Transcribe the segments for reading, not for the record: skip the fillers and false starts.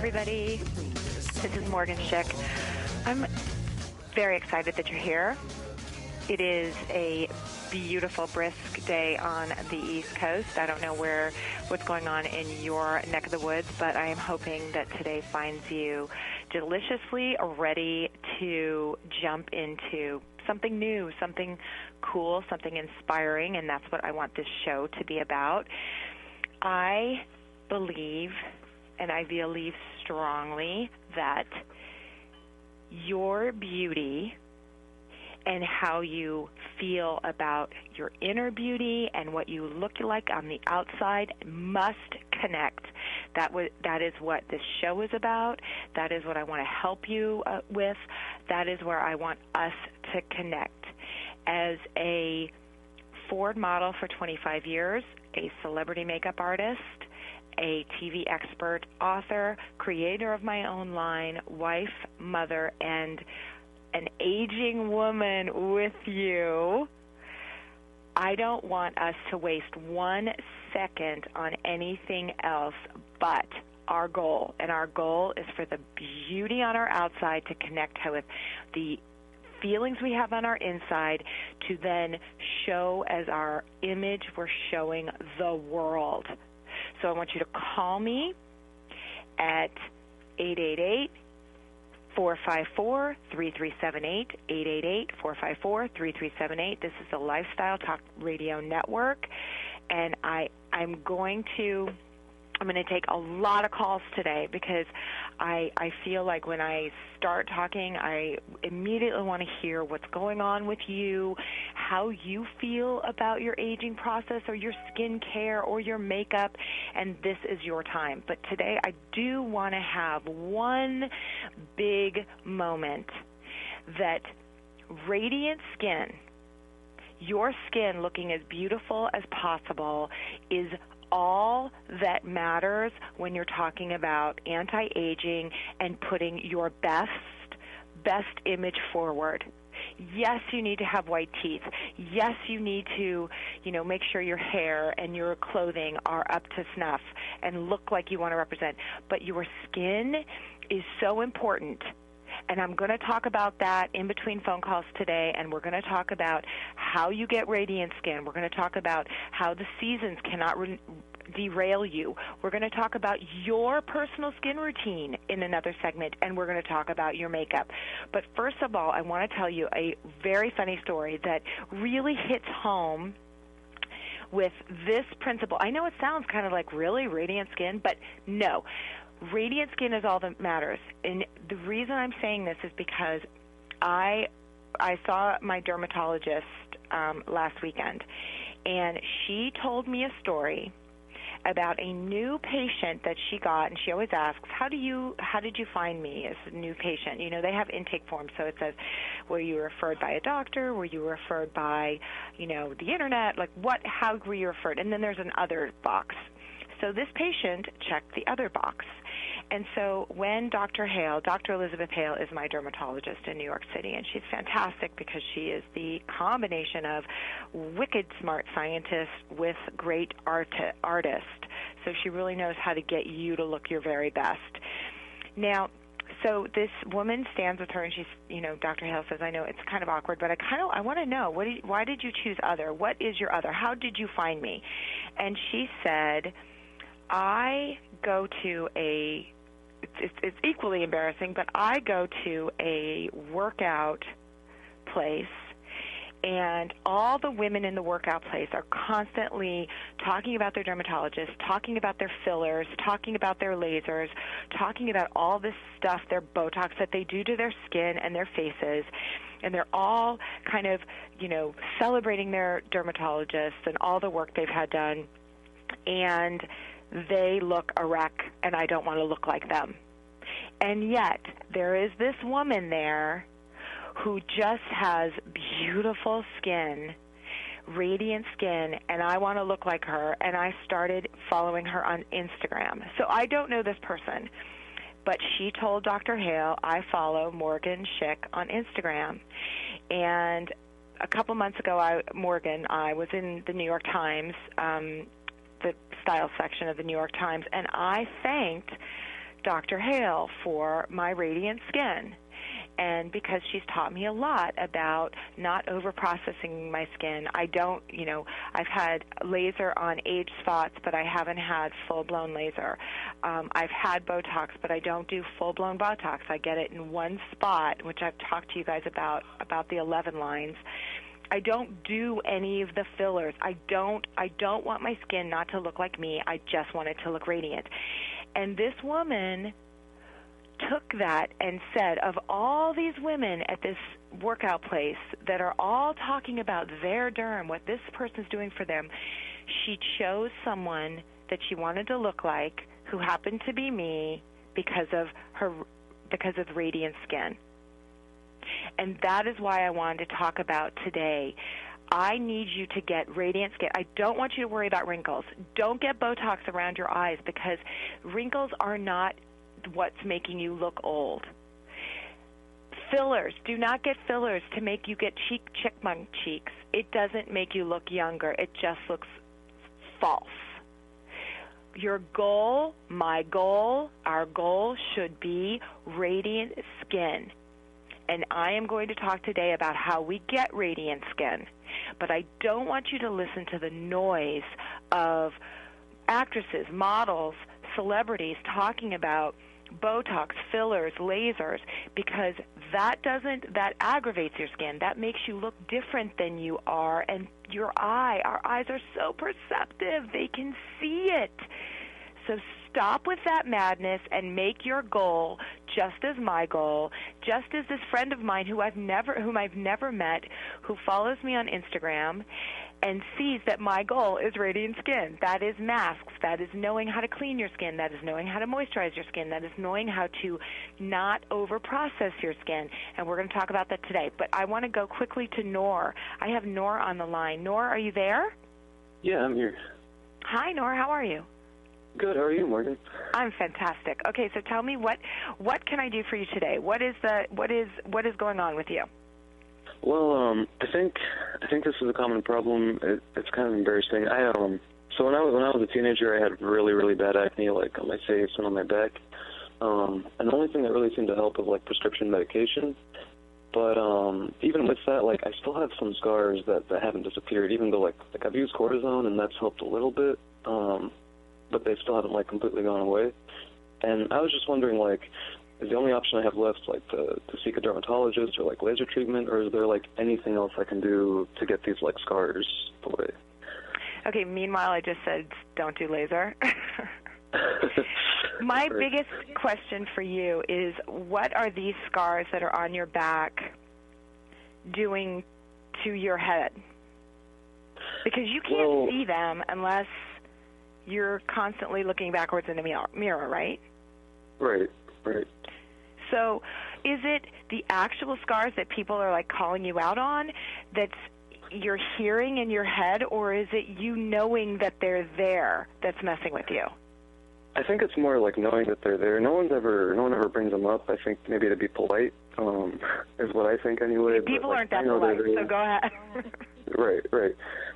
everybody. This is Morgen Schick. I'm very excited that you're here. It is a beautiful, brisk day on the East Coast. I don't know what's going on in your neck of the woods, but I am hoping that today finds you deliciously ready to jump into something new, something cool, something inspiring, and that's what I want this show to be about. I believe, and I believe strongly, that your beauty and how you feel about your inner beauty and what you look like on the outside must connect. That is what this show is about. That is what I want to help you with. That is where I want us to connect. As a Ford model for 25 years, a celebrity makeup artist, a TV expert, author, creator of my own line, wife, mother, and an aging woman with you, I don't want us to waste 1 second on anything else but our goal. And our goal is for the beauty on our outside to connect with the feelings we have on our inside to then show as our image we're showing the world. So I want you to call me at 888-454-3378, 888-454-3378. This is the Lifestyle Talk Radio Network, and I'm going to take a lot of calls today because I feel like when I start talking, I immediately want to hear what's going on with you, how you feel about your aging process or your skin care or your makeup, and this is your time. But today I do want to have one big moment that radiant skin, your skin looking as beautiful as possible, is all that matters when you're talking about anti-aging and putting your best image forward. Yes, you need to have white teeth. Yes, you need to, make sure your hair and your clothing are up to snuff and look like you want to represent. But your skin is so important. And I'm going to talk about that in between phone calls today, and we're going to talk about how you get radiant skin. We're going to talk about how the seasons cannot derail you. We're going to talk about your personal skin routine in another segment, and we're going to talk about your makeup. But first of all, I want to tell you a very funny story that really hits home with this principle. I know it sounds kind of like, really, radiant skin, but no. Radiant skin is all that matters. And the reason I'm saying this is because I saw my dermatologist last weekend, and she told me a story about a new patient that she got, and she always asks, how did you find me as a new patient? They have intake forms, so it says, were you referred by a doctor? Were you referred by, the internet? How were you referred? And then there's an other box. So this patient checked the other box. And so when Dr. Elizabeth Hale is my dermatologist in New York City, and she's fantastic because she is the combination of wicked smart scientist with great artist. So she really knows how to get you to look your very best. Now, so this woman stands with her, and she's, Dr. Hale says, I know it's kind of awkward, but I want to know, why did you choose other? What is your other? How did you find me? And she said, I go to it's equally embarrassing, but I go to a workout place, and all the women in the workout place are constantly talking about their dermatologist, talking about their fillers, talking about their lasers, talking about all this stuff, their Botox that they do to their skin and their faces, and they're all kind of, celebrating their dermatologists and all the work they've had done, and they look a wreck, and I don't want to look like them. And yet, there is this woman there who just has beautiful skin, radiant skin, and I want to look like her, and I started following her on Instagram. So I don't know this person, but she told Dr. Hale, I follow Morgen Schick on Instagram. And a couple months ago, I was in the New York Times, the style section of the New York Times, and I thanked Dr. Hale for my radiant skin. And because she's taught me a lot about not over-processing my skin. I've had laser on age spots, but I haven't had full-blown laser. I've had Botox, but I don't do full-blown Botox. I get it in one spot, which I've talked to you guys about the 11 lines. I don't do any of the fillers. I don't want my skin not to look like me. I just want it to look radiant. And this woman took that and said, of all these women at this workout place that are all talking about their derm, what this person's doing for them, she chose someone that she wanted to look like, who happened to be me, because of radiant skin. And that is why I wanted to talk about today. I need you to get radiant skin. I don't want you to worry about wrinkles. Don't get Botox around your eyes, because wrinkles are not what's making you look old. Fillers. Do not get fillers to make you get chipmunk cheeks. It doesn't make you look younger. It just looks false. Your goal, my goal, our goal should be radiant skin. And I am going to talk today about how we get radiant skin. But I don't want you to listen to the noise of actresses, models, celebrities talking about Botox, fillers, lasers, because that aggravates your skin. That makes you look different than you are. And our eyes are so perceptive. They can see it. So stop with that madness and make your goal just as my goal, just as this friend of mine whom I've never met, who follows me on Instagram and sees that my goal is radiant skin. That is masks. That is knowing how to clean your skin. That is knowing how to moisturize your skin. That is knowing how to not over-process your skin. And we're going to talk about that today. But I want to go quickly to Noor. I have Noor on the line. Noor, are you there? Yeah, I'm here. Hi, Noor. How are you? Good. How are you, Morgan? I'm fantastic. Okay, so tell me what can I do for you today? What is going on with you? Well, I think this is a common problem. It's kind of embarrassing. So when I was a teenager, I had really, really bad acne, like on my face and on my back. And the only thing that really seemed to help was like prescription medication. But even with that, like I still have some scars that haven't disappeared, even though like I've used cortisone and that's helped a little bit. But they still haven't like completely gone away. And I was just wondering, like, is the only option I have left like to seek a dermatologist or like laser treatment, or is there like anything else I can do to get these like scars away? Okay, meanwhile I just said don't do laser. My biggest question for you is, what are these scars that are on your back doing to your head? Because you can't see them unless you're constantly looking backwards in the mirror, right? Right. So is it the actual scars that people are like calling you out on that's you're hearing in your head, or is it you knowing that they're there that's messing with you? I think it's more like knowing that they're there. No one ever brings them up. I think maybe to be polite, is what I think anyway. People aren't that polite, so go ahead. Right.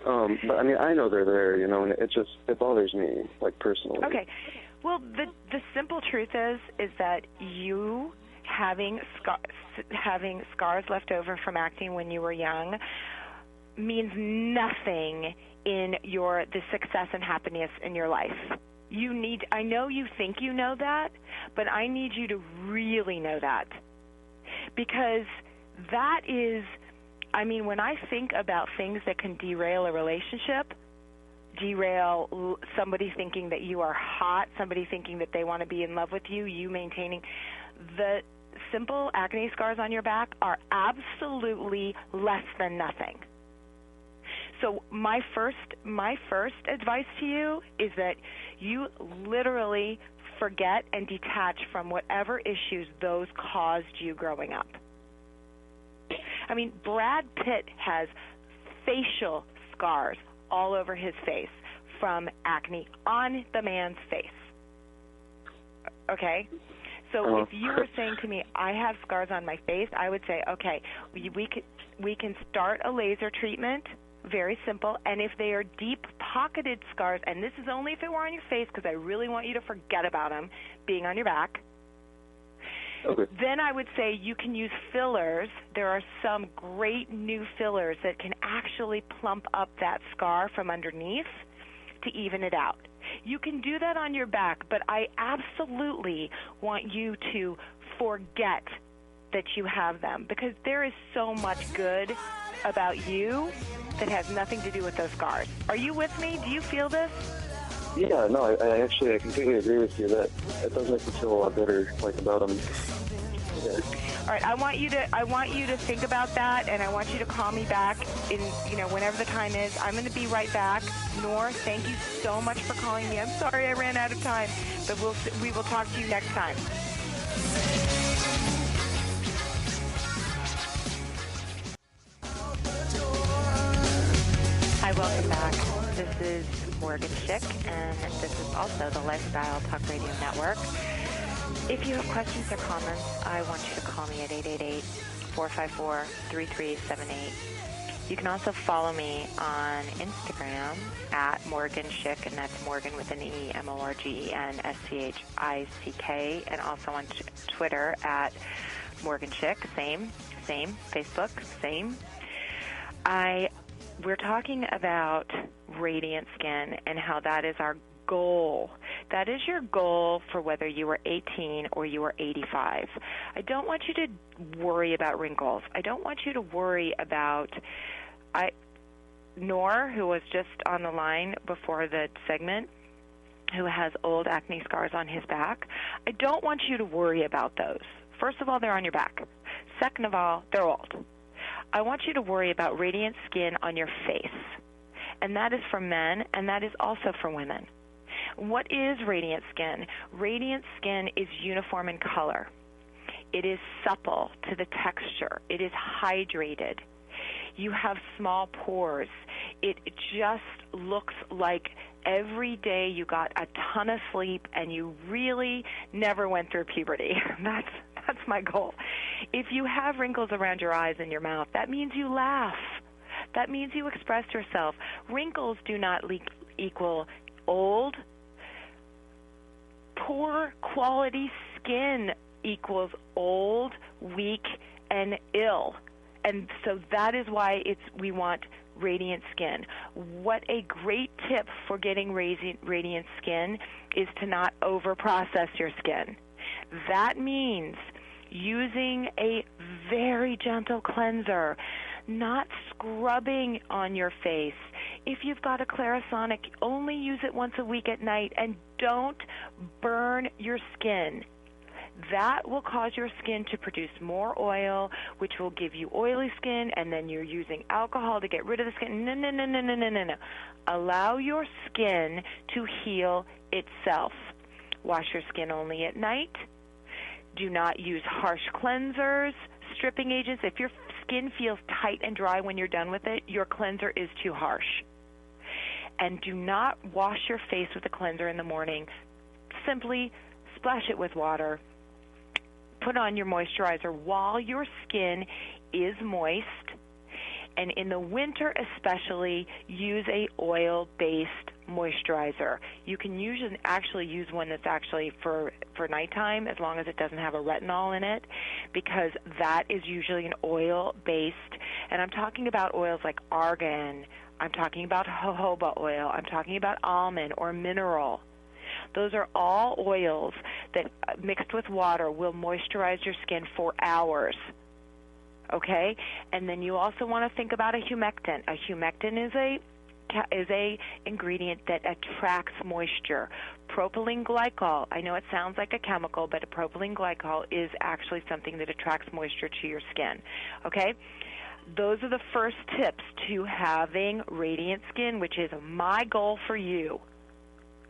But I mean, I know they're there, and it bothers me, like, personally. Okay. Well, the simple truth is that you having scars left over from acting when you were young means nothing in the success and happiness in your life. I know you think you know that, but I need you to really know that. Because that is, I mean, when I think about things that can derail a relationship, derail somebody thinking that you are hot, somebody thinking that they want to be in love with you, you maintaining, the simple acne scars on your back are absolutely less than nothing. So my first advice to you is that you literally forget and detach from whatever issues those caused you growing up. I mean, Brad Pitt has facial scars all over his face from acne on the man's face. Okay? So if you were saying to me, I have scars on my face, I would say, okay, we can start a laser treatment, very simple, and if they are deep pocketed scars, and this is only if it were on your face because I really want you to forget about them being on your back. Okay. Then I would say you can use fillers. There are some great new fillers that can actually plump up that scar from underneath to even it out. You can do that on your back, but I absolutely want you to forget that you have them, because there is so much good about you that has nothing to do with those scars. Are you with me? Do you feel this? Yeah, no, I completely agree with you. That it does make me feel a lot better, like, about them. Yeah. All right, I want you to think about that, and I want you to call me back in, whenever the time is. I'm going to be right back. Nor, thank you so much for calling me. I'm sorry I ran out of time, but we will talk to you next time. Hi, welcome back. This is Morgen Schick, and this is also the Lifestyle Talk Radio Network. If you have questions or comments, I want you to call me at 888-454-3378. You can also follow me on Instagram at Morgen Schick, and that's Morgan with an E, MorgenSchick, and also on Twitter at Morgen Schick, same, Facebook, same. We're talking about radiant skin and how that is our goal. That is your goal for whether you are 18 or you are 85. I don't want you to worry about wrinkles. I don't want you to worry about Noor, who was just on the line before the segment, who has old acne scars on his back. I don't want you to worry about those. First of all, they're on your back. Second of all, they're old. I want you to worry about radiant skin on your face. And that is for men, and that is also for women. What is radiant skin? Radiant skin is uniform in color. It is supple to the texture. It is hydrated. You have small pores. It just looks like every day you got a ton of sleep and you really never went through puberty. That's my goal. If you have wrinkles around your eyes and your mouth, that means you laugh. That means you expressed yourself. Wrinkles do not equal old. Poor quality skin equals old, weak, and ill. And so that is why we want radiant skin. What a great tip for getting radiant skin is to not over-process your skin. That means using a very gentle cleanser, not scrubbing on your face. If you've got a Clarisonic, only use it once a week at night, and don't burn your skin. That will cause your skin to produce more oil, which will give you oily skin, and then you're using alcohol to get rid of the skin. No. Allow your skin to heal itself. Wash your skin only at night. Do not use harsh cleansers, stripping agents. If your skin feels tight and dry when you're done with it, your cleanser is too harsh. And do not wash your face with a cleanser in the morning. Simply splash it with water. Put on your moisturizer while your skin is moist. And in the winter especially, use a oil-based moisturizer. You can actually use one that's actually for nighttime, as long as it doesn't have a retinol in it, because that is usually an oil-based. And I'm talking about oils like argan. I'm talking about jojoba oil. I'm talking about almond or mineral. Those are all oils that, mixed with water, will moisturize your skin for hours. Okay? And then you also want to think about a humectant. A humectant is a ingredient that attracts moisture. Propylene glycol, I know it sounds like a chemical, but a propylene glycol is actually something that attracts moisture to your skin. Okay? Those are the first tips to having radiant skin, which is my goal for you.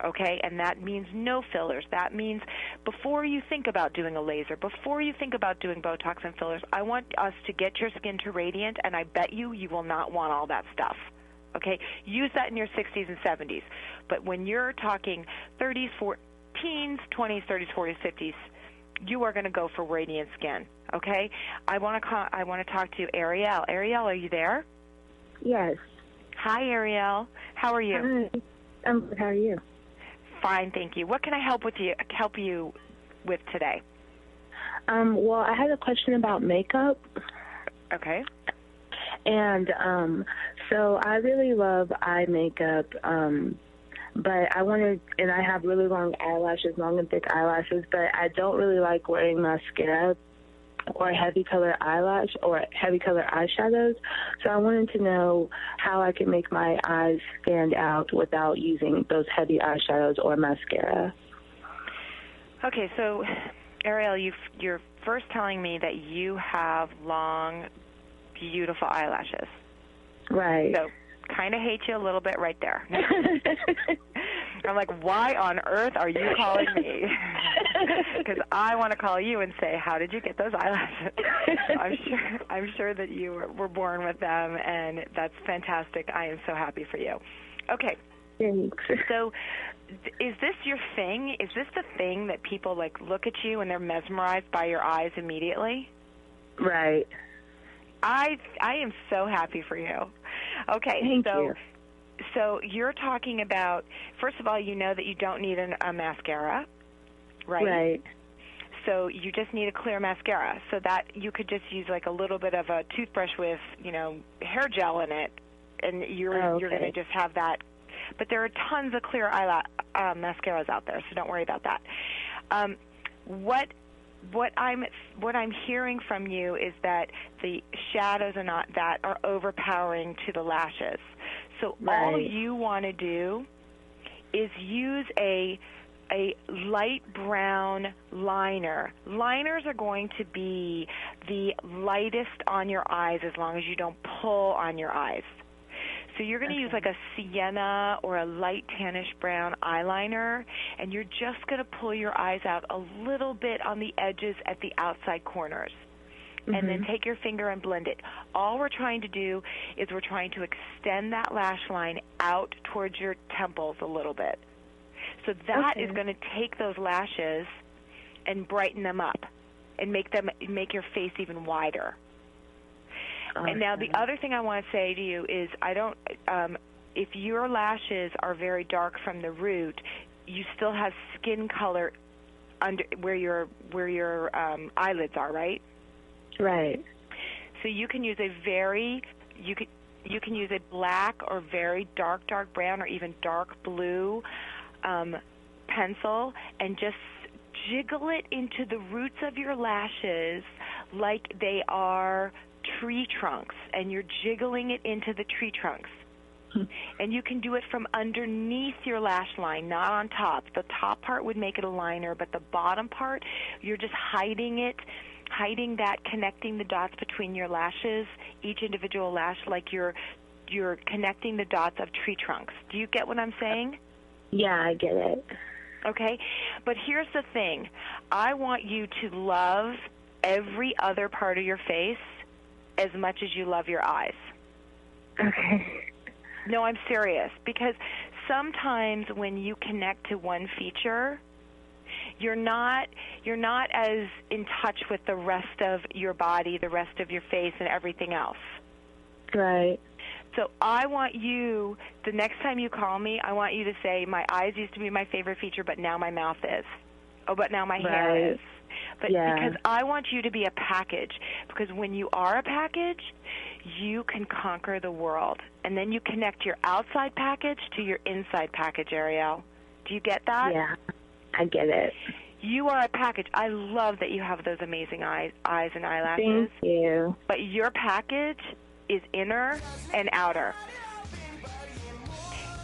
Okay, and that means no fillers. That means before you think about doing a laser, before you think about doing Botox and fillers, I want us to get your skin to radiant, and I bet you will not want all that stuff. Okay, use that in your 60s and 70s. But when you're talking 30s, teens, 20s, 30s, 40s, 50s, you are going to go for radiant skin. Okay, I want to talk to Ariel. Ariel, are you there? Yes. Hi, Ariel. How are you? Hi. I'm good. How are you? Fine, thank you. What can I help you with today? Well, I had a question about makeup. Okay. And so I really love eye makeup, but and I have really long eyelashes, long and thick eyelashes, but I don't really like wearing mascara or heavy color eyelash or heavy color eyeshadows. So I wanted to know how I can make my eyes stand out without using those heavy eyeshadows or mascara. Okay, so Ariel, you're first telling me that you have long, beautiful eyelashes. Right. So kind of hate you a little bit right there. I'm like, why on earth are you calling me? Because I want to call you and say, how did you get those eyelashes? I'm sure that you were born with them, and that's fantastic. I am so happy for you. Okay. Thanks. So is this your thing? Is this the thing that people, like, look at you and they're mesmerized by your eyes immediately? Right. I am so happy for you. Okay. Thank you. So you're talking about, first of all, you know that you don't need a mascara, right? Right. So you just need a clear mascara. So that you could just use like a little bit of a toothbrush with, hair gel in it, and you're going to just have that. But there are tons of clear mascaras out there, so don't worry about that. What I'm hearing from you is that the shadows are overpowering to the lashes. So all you want to do is use a light brown liner. Liners are going to be the lightest on your eyes as long as you don't pull on your eyes. So you're going to use like a sienna or a light tannish brown eyeliner, and you're just going to pull your eyes out a little bit on the edges at the outside corners. And then take your finger and blend it. All we're trying to do is we're trying to extend that lash line out towards your temples a little bit. So that is going to take those lashes and brighten them up and make your face even wider. And now the other thing I want to say to you is if your lashes are very dark from the root, you still have skin color under where your eyelids are, right? Right. So you can use you can use a black or very dark brown or even dark blue pencil and just jiggle it into the roots of your lashes like they are tree trunks, and you're jiggling it into the tree trunks. And you can do it from underneath your lash line, not on top. The top part would make it a liner, but the bottom part, you're just hiding that, connecting the dots between your lashes, each individual lash, like you're connecting the dots of tree trunks. Do you get what I'm saying? Yeah, I get it. Okay, but here's the thing. I want you to love every other part of your face as much as you love your eyes. Okay. No, I'm serious, because sometimes when you connect to one feature, you're not as in touch with the rest of your body, the rest of your face, and everything else. Right. So I want you, the next time you call me, I want you to say, my eyes used to be my favorite feature, but now my mouth is. Oh, but now my hair is. But because I want you to be a package, because when you are a package, you can conquer the world. And then you connect your outside package to your inside package, Ariel. Do you get that? Yeah, I get it. You are a package. I love that you have those amazing eyes and eyelashes. Thank you. But your package is inner and outer.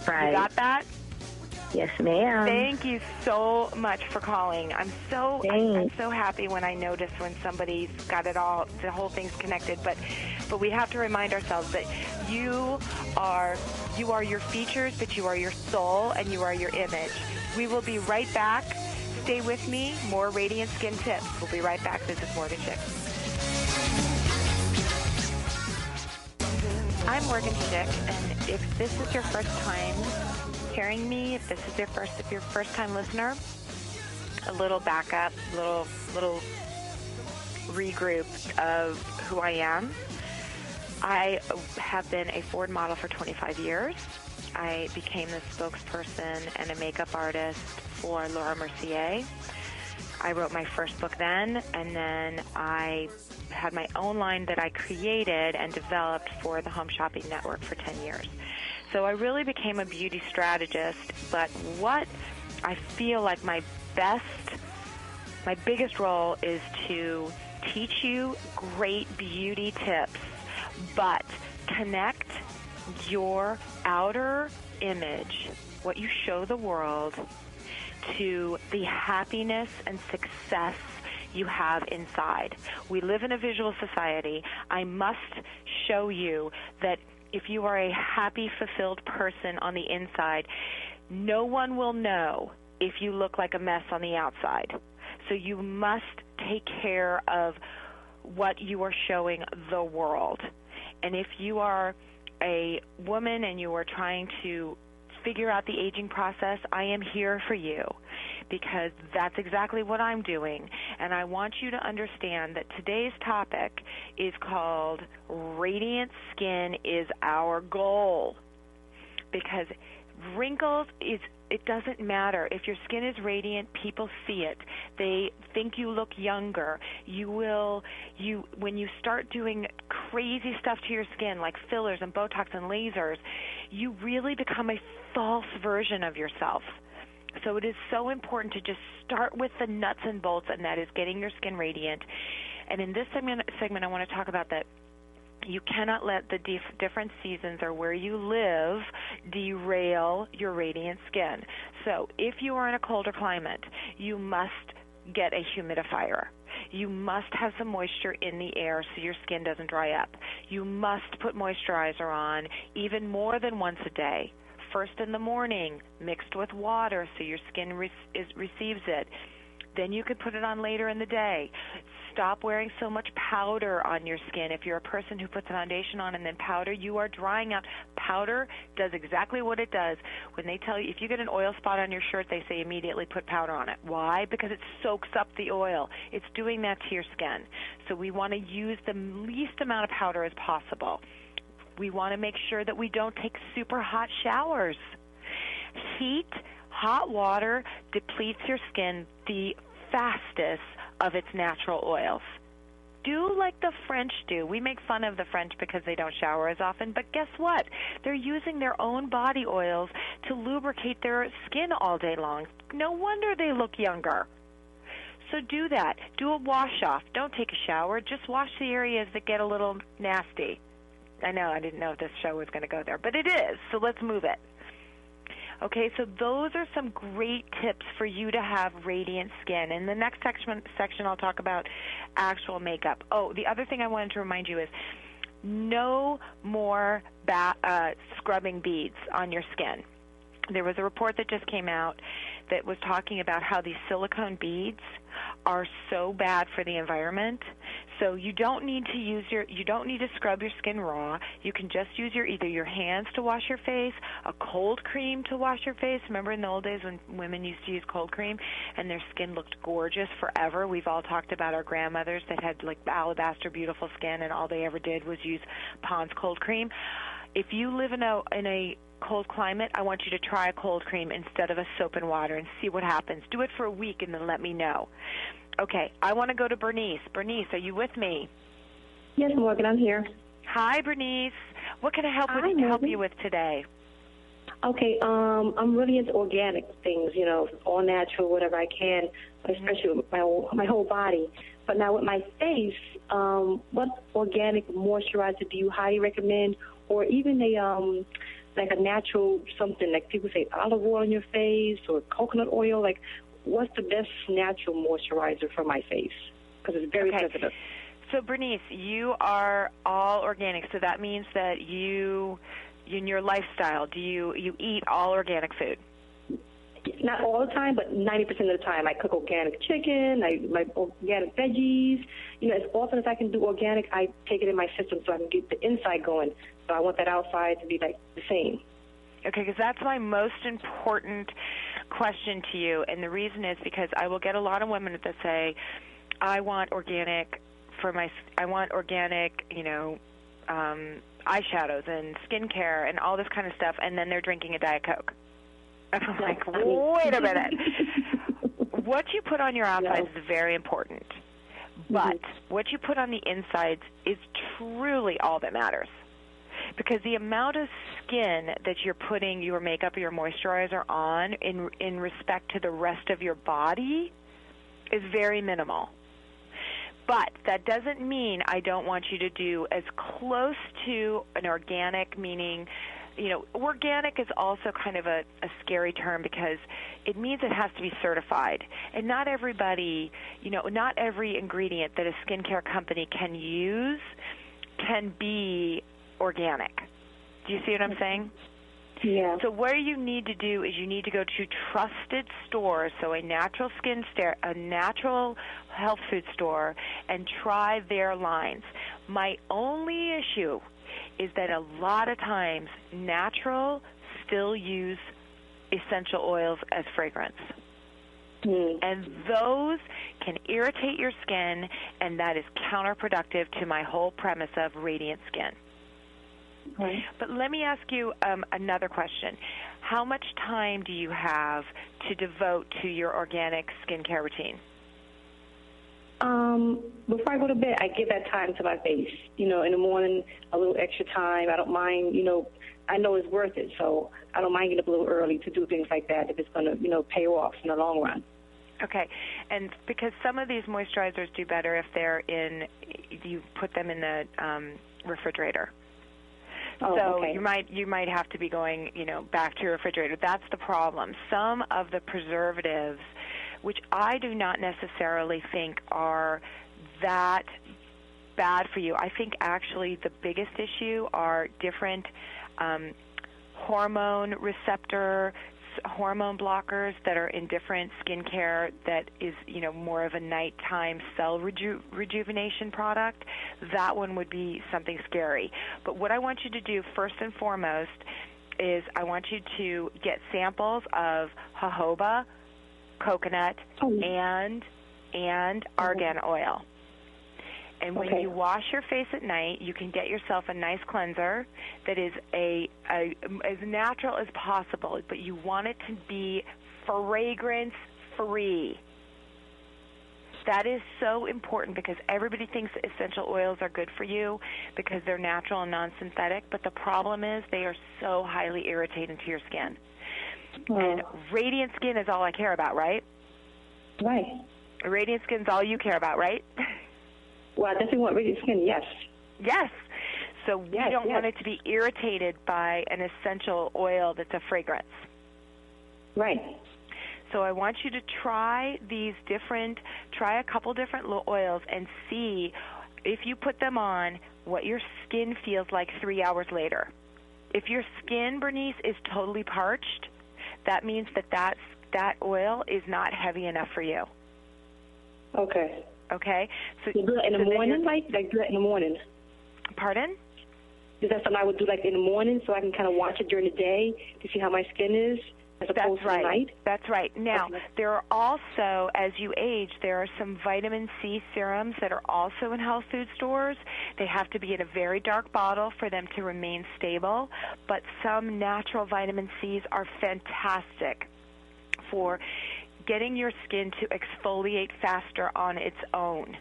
Right. You got that? Yes, ma'am. Thank you so much for calling. I'm so happy when I notice when somebody's got it all, the whole thing's connected. But we have to remind ourselves that you are your features, but you are your soul and you are your image. We will be right back. Stay with me. More Radiant Skin Tips. We'll be right back. This is Morgen Schick. I'm Morgen Schick, and if this is your first time hearing me, if this is your first time listener, a little backup, little regroup of who I am. I have been a Ford model for 25 years. I became the spokesperson and a makeup artist for Laura Mercier. I wrote my first book then, and then I had my own line that I created and developed for the Home Shopping Network for 10 years. So I really became a beauty strategist, but what I feel like my biggest role is to teach you great beauty tips, but connect your outer image, what you show the world, to the happiness and success you have inside. We live in a visual society. I must show you that if you are a happy, fulfilled person on the inside, no one will know if you look like a mess on the outside. So you must take care of what you are showing the world. And if you are a woman and you are trying to figure out the aging process, I am here for you, because that's exactly what I'm doing. And I want you to understand that today's topic is called Radiant Skin is Our Goal. Because wrinkles it doesn't matter. If your skin is radiant, people see it. They think you look younger. When you start doing crazy stuff to your skin, like fillers and Botox and lasers, you really become a false version of yourself. So it is so important to just start with the nuts and bolts, and that is getting your skin radiant. And in this segment I want to talk about that you cannot let the different seasons or where you live derail your radiant skin. So if you are in a colder climate, you must get a humidifier. You must have some moisture in the air so your skin doesn't dry up. You must put moisturizer on even more than once a day. First in the morning, mixed with water so your skin receives it. Then you could put it on later in the day. Stop wearing so much powder on your skin. If you're a person who puts foundation on and then powder, you are drying out. Powder does exactly what it does. When they tell you, if you get an oil spot on your shirt, they say immediately put powder on it. Why? Because it soaks up the oil. It's doing that to your skin. So we want to use the least amount of powder as possible. We want to make sure that we don't take super hot showers. Hot water depletes your skin the fastest of its natural oils. Do like the French do. We make fun of the French because they don't shower as often, but guess what? They're using their own body oils to lubricate their skin all day long. No wonder they look younger. So do that. Do a wash off. Don't take a shower. Just wash the areas that get a little nasty. I know, I didn't know if this show was going to go there, but it is, so let's move it. Okay, so those are some great tips for you to have radiant skin. In the next section, I'll talk about actual makeup. Oh, the other thing I wanted to remind you is no more scrubbing beads on your skin. There was a report that just came out that was talking about how these silicone beads are so bad for the environment. So you don't need to scrub your skin raw. You can just use either your hands to wash your face, a cold cream to wash your face. Remember in the old days when women used to use cold cream and their skin looked gorgeous forever? We've all talked about our grandmothers that had like alabaster beautiful skin and all they ever did was use Pond's cold cream. If you live in a cold climate, I want you to try a cold cream instead of a soap and water and see what happens. Do it for a week and then let me know. Okay, I want to go to Bernice. Bernice, are you with me? Yes, Morgan, I'm here. Hi, Bernice. What can I help you with today? Okay, I'm really into organic things, all natural, whatever I can, especially with my whole body. But now with my face, what organic moisturizer do you highly recommend, or even like a natural something, like people say olive oil on your face or coconut oil? Like, what's the best natural moisturizer for my face? Because it's very sensitive. So, Bernice, you are all organic, so that means that in your lifestyle, do you eat all organic food? Not all the time, but 90% of the time. I cook organic chicken, my organic veggies. As often as I can do organic, I take it in my system so I can get the inside going. So I want that outside to be like the same. Okay, because that's my most important question to you, and the reason is because I will get a lot of women that say, I want organic eyeshadows and skincare and all this kind of stuff, and then they're drinking a Diet Coke. I'm like, wait a minute. What you put on your outsides is very important, but what you put on the insides is truly all that matters. Because the amount of skin that you're putting your makeup or your moisturizer on in respect to the rest of your body is very minimal. But that doesn't mean I don't want you to do as close to an organic, meaning, organic is also kind of a scary term because it means it has to be certified. And not everybody, not every ingredient that a skincare company can use can be organic. Do you see what I'm saying? Yeah. So what you need to do is you need to go to trusted stores, so a natural a natural health food store, and try their lines. My only issue is that a lot of times natural still use essential oils as fragrance. And those can irritate your skin, and that is counterproductive to my whole premise of radiant skin. Right. But let me ask you another question. How much time do you have to devote to your organic skincare routine? Before I go to bed, I give that time to my face. In the morning, a little extra time. I don't mind, I know it's worth it, so I don't mind getting up a little early to do things like that if it's going to, pay off in the long run. Okay, and because some of these moisturizers do better if you put them in the refrigerator. Oh, so okay. you might have to be going, back to your refrigerator. That's the problem. Some of the preservatives, which I do not necessarily think are that bad for you. I think actually the biggest issue are different hormone blockers that are in different skincare that is, more of a nighttime cell rejuvenation product. That one would be something scary. But what I want you to do first and foremost is I want you to get samples of jojoba, coconut, and argan oil. And when you wash your face at night, you can get yourself a nice cleanser that is as natural as possible, but you want it to be fragrance-free. That is so important because everybody thinks essential oils are good for you because they're natural and non-synthetic, but the problem is they are so highly irritating to your skin. And radiant skin is all I care about, right? Right. Radiant skin is all you care about, right? Well, I definitely want radiant skin, yes. Yes. So we don't want it to be irritated by an essential oil that's a fragrance. Right. So I want you to try a couple different oils and see if you put them on what your skin feels like 3 hours later. If your skin, Bernice, is totally parched, that means that oil is not heavy enough for you. Okay. Okay? So you do it in the morning, like do it in the morning? Pardon? Is that something I would do like in the morning so I can kind of watch it during the day to see how my skin is as opposed to night? That's right. Now, there are also, as you age, there are some vitamin C serums that are also in health food stores. They have to be in a very dark bottle for them to remain stable, but some natural vitamin Cs are fantastic for getting your skin to exfoliate faster on its own,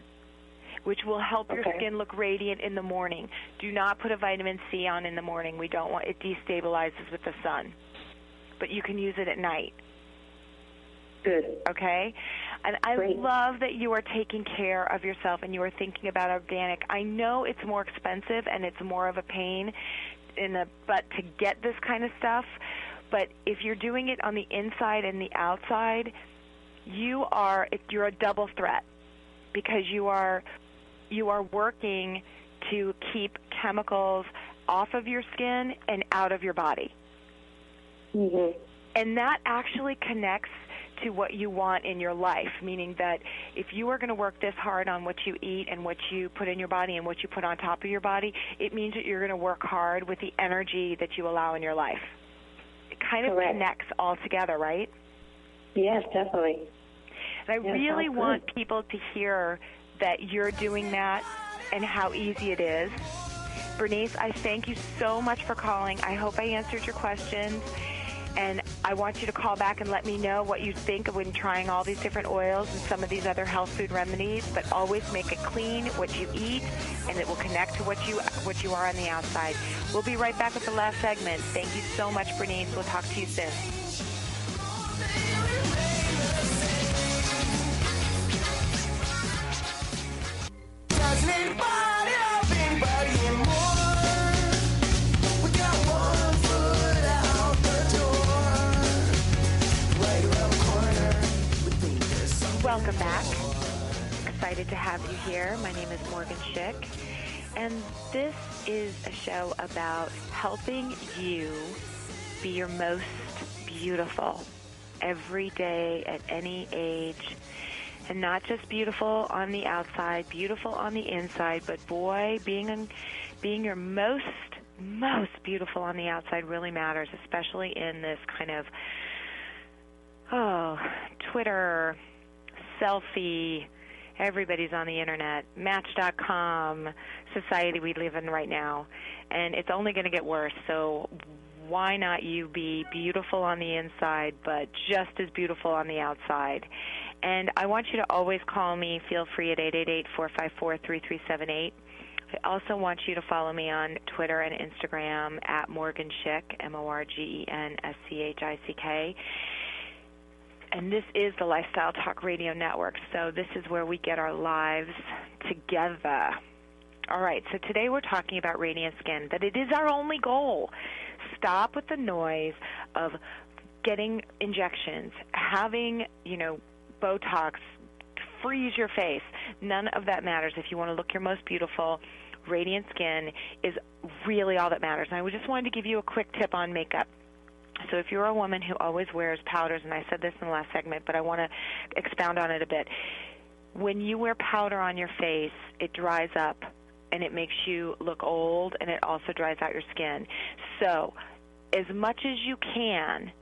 which will help your skin look radiant in the morning. Do not put a vitamin C on in the morning. We don't want it destabilizes with the sun. But you can use it at night. Good. Okay? And I love that you are taking care of yourself and you are thinking about organic. I know it's more expensive and it's more of a pain in the butt to get this kind of stuff, but if you're doing it on the inside and the outside, you're a double threat because you are working to keep chemicals off of your skin and out of your body. Mm-hmm. And that actually connects to what you want in your life, meaning that if you are going to work this hard on what you eat and what you put in your body and what you put on top of your body, it means that you're going to work hard with the energy that you allow in your life. It kind of connects all together, right? Yes, definitely. And I really want people to hear that you're doing that and how easy it is, Bernice, I thank you so much for calling. I hope I answered your questions. And I want you to call back and let me know what you think when trying all these different oils and some of these other health food remedies. But always make it clean, what you eat, and it will connect to what you are on the outside. We'll be right back with the last segment. Thank you so much, Bernice. We'll talk to you soon. Welcome back. Excited to have you here. My name is Morgen Schick, and this is a show about helping you be your most beautiful every day at any age, and not just beautiful on the outside, beautiful on the inside, but boy, being your most beautiful on the outside really matters, especially in this kind of Twitter, selfie, everybody's on the internet, Match.com society we live in right now, and it's only going to get worse. So why not you be beautiful on the inside, but just as beautiful on the outside? And I want you to always call me. Feel free at 888-454-3378. I also want you to follow me on Twitter and Instagram at Morgen Schick, MorgenSchick. And this is the Lifestyle Talk Radio Network, so this is where we get our lives together. All right, so today we're talking about radiant skin, that it is our only goal. Stop with the noise of getting injections, having, Botox, freeze your face. None of that matters. If you want to look your most beautiful, radiant skin is really all that matters. And I just wanted to give you a quick tip on makeup. So if you're a woman who always wears powders, and I said this in the last segment, but I want to expound on it a bit. When you wear powder on your face, it dries up, and it makes you look old, and it also dries out your skin. So as much as you can,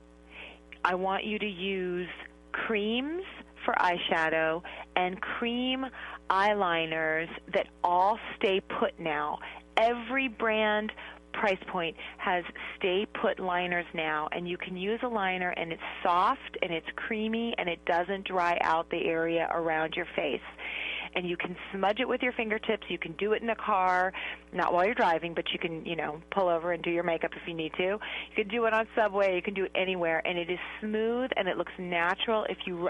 I want you to use creams for eyeshadow and cream eyeliners that all stay put now. Every brand price point has stay put liners now, and you can use a liner and it's soft and it's creamy and it doesn't dry out the area around your face. And you can smudge it with your fingertips. You can do it in a car, not while you're driving, but you can, pull over and do your makeup if you need to. You can do it on Subway. You can do it anywhere, and it is smooth and it looks natural if you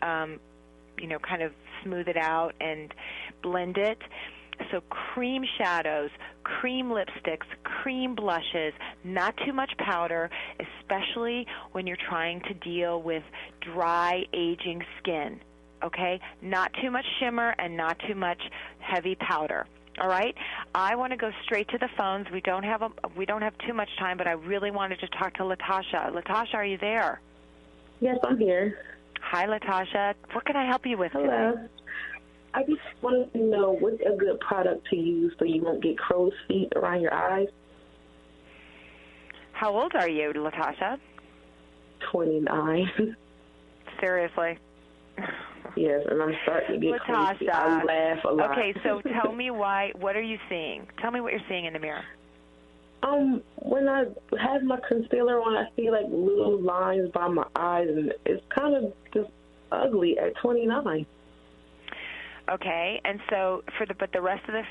kind of smooth it out and blend it. So cream shadows, cream lipsticks, cream blushes, not too much powder, especially when you're trying to deal with dry, aging skin. Okay? Not too much shimmer and not too much heavy powder. All right? I want to go straight to the phones. We don't have too much time, but I really wanted to talk to Latasha. Latasha, are you there? Yes, I'm here. Hi, Latasha. What can I help you with Hello. today? I just wanted to know what's a good product to use so you won't get crow's feet around your eyes. How old are you, Latasha? 29. Seriously? Yes, and I'm starting to get crow's feet. I laugh a lot. Okay, so tell me what are you seeing? Tell me what you're seeing in the mirror. When I have my concealer on, I see like little lines by my eyes, and it's kind of just ugly at 29. Okay, and so but the rest of the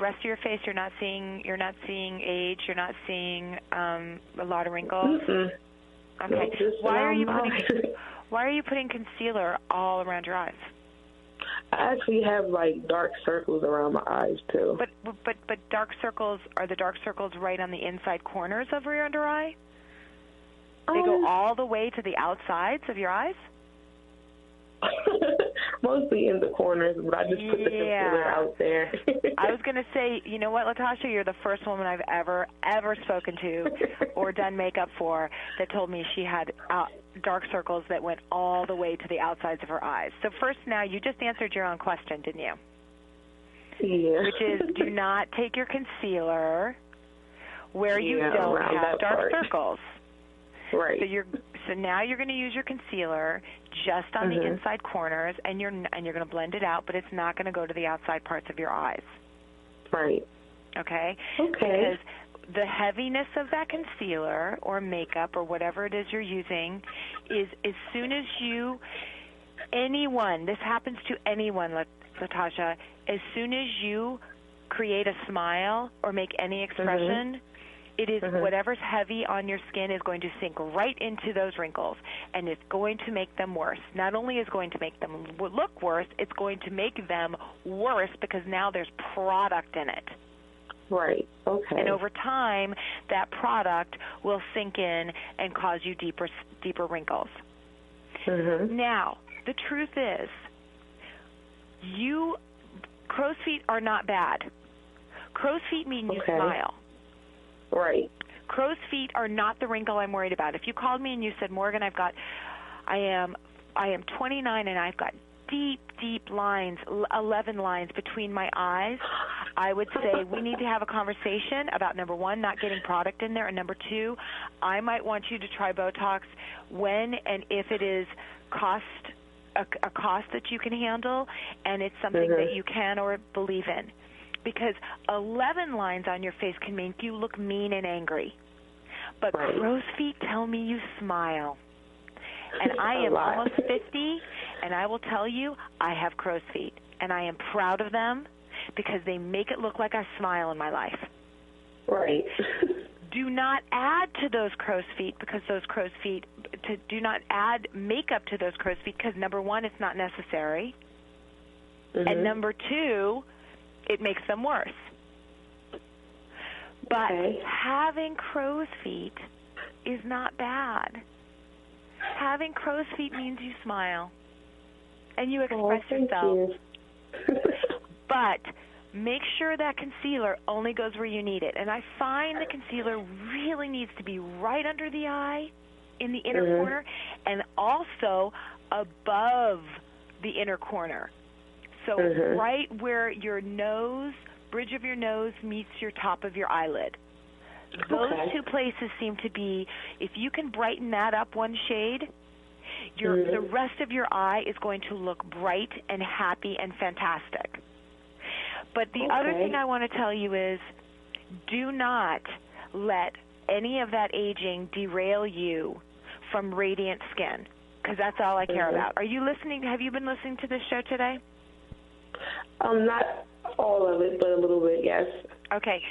rest of your face, you're not seeing age, you're not seeing a lot of wrinkles. Mm-hmm. Okay, why are you putting concealer all around your eyes? I actually have like dark circles around my eyes too. But dark circles, are the dark circles right on the inside corners of your under eye? They go all the way to the outsides of your eyes? Mostly in the corners, but I just put the concealer out there. I was going to say, you know what, Latasha, you're the first woman I've ever spoken to or done makeup for that told me she had dark circles that went all the way to the outsides of her eyes. So first, now, you just answered your own question, didn't you? Yeah. Which is, do not take your concealer where you don't have dark circles. Right. So now you're going to use your concealer just on the inside corners, and you're going to blend it out, but it's not going to go to the outside parts of your eyes. Right. Okay? Okay. Because the heaviness of that concealer or makeup or whatever it is you're using is as soon as anyone, this happens to anyone, Latasha, as soon as you create a smile or make any expression, it is whatever's heavy on your skin is going to sink right into those wrinkles, and it's going to make them worse. Not only is it going to make them look worse, it's going to make them worse because now there's product in it. Right. Okay. And over time, that product will sink in and cause you deeper wrinkles. Now, the truth is, crow's feet are not bad. Crow's feet mean you smile. Right. Crow's feet are not the wrinkle I'm worried about. If you called me and you said, Morgan, I am 29 and I've got deep lines, 11 lines between my eyes, I would say we need to have a conversation about, number one, not getting product in there, and number two, I might want you to try Botox when and if it is a cost that you can handle and it's something that you can or believe in. Because 11 lines on your face can make you look mean and angry. But crow's feet tell me you smile. And I am almost 50, and I will tell you I have crow's feet. And I am proud of them because they make it look like I smile in my life. Right. Do not add to those crow's feet because do not add makeup to those crow's feet because, number one, it's not necessary. And number two, it makes them worse. But having crow's feet is not bad. Having crow's feet means you smile and you express yourself. But make sure that concealer only goes where you need it. And I find the concealer really needs to be right under the eye in the inner corner and also above the inner corner. So right where your bridge of your nose meets your top of your eyelid. Those two places seem to be, if you can brighten that up one shade, the rest of your eye is going to look bright and happy and fantastic. But the other thing I want to tell you is do not let any of that aging derail you from radiant skin, because that's all I care about. Are you listening? Have you been listening to this show today? Not all of it, but a little bit, yes. Okay.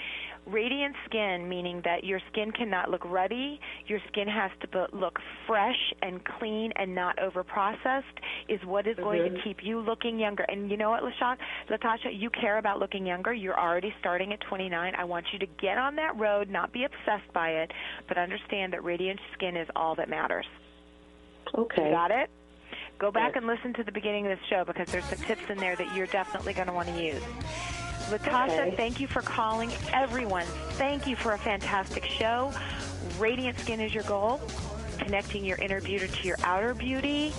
Radiant skin, meaning that your skin cannot look ruddy, your skin has to look fresh and clean and not over-processed, is what is going to keep you looking younger. And you know what, Latasha, you care about looking younger. You're already starting at 29. I want you to get on that road, not be obsessed by it, but understand that radiant skin is all that matters. Okay. You got it? Go back and listen to the beginning of this show because there's some tips in there that you're definitely going to want to use. Latasha, thank you for calling. Everyone, thank you for a fantastic show. Radiant skin is your goal. Connecting your inner beauty to your outer beauty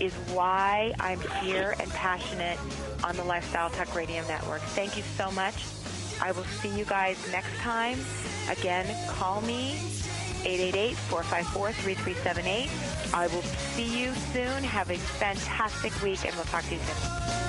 is why I'm here and passionate on the Lifestyle Talk Radio Network. Thank you so much. I will see you guys next time. Again, call me, 888-454-3378. I will see you soon. Have a fantastic week, and we'll talk to you soon.